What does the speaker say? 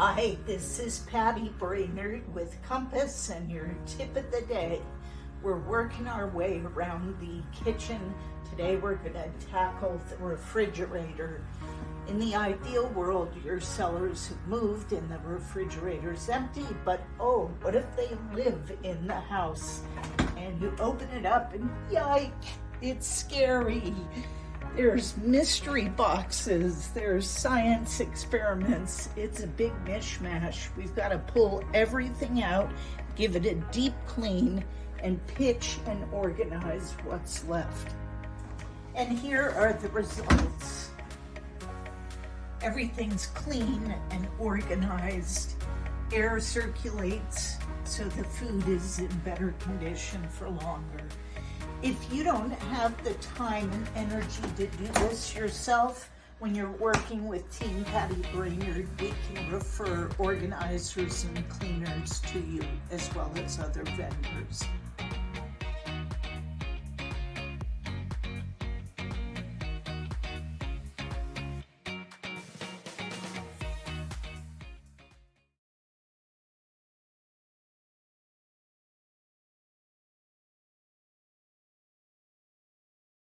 Hi, this is Patty Brainerd with Compass and your tip of the day. We're working our way around the kitchen. Today we're going to tackle the refrigerator. In the ideal world, your sellers have moved and the refrigerator's empty, but oh, what if they live in the house? And you open it up and yike, it's scary. There's mystery boxes, there's science experiments. It's a big mishmash. We've got to pull everything out, give it a deep clean, and pitch and organize what's left. And here are the results. Everything's clean and organized. Air circulates, so the food is in better condition for longer. If you don't have the time and energy to do this yourself, when you're working with Team Patty Brainerd, we can refer organizers and cleaners to you as well as other vendors.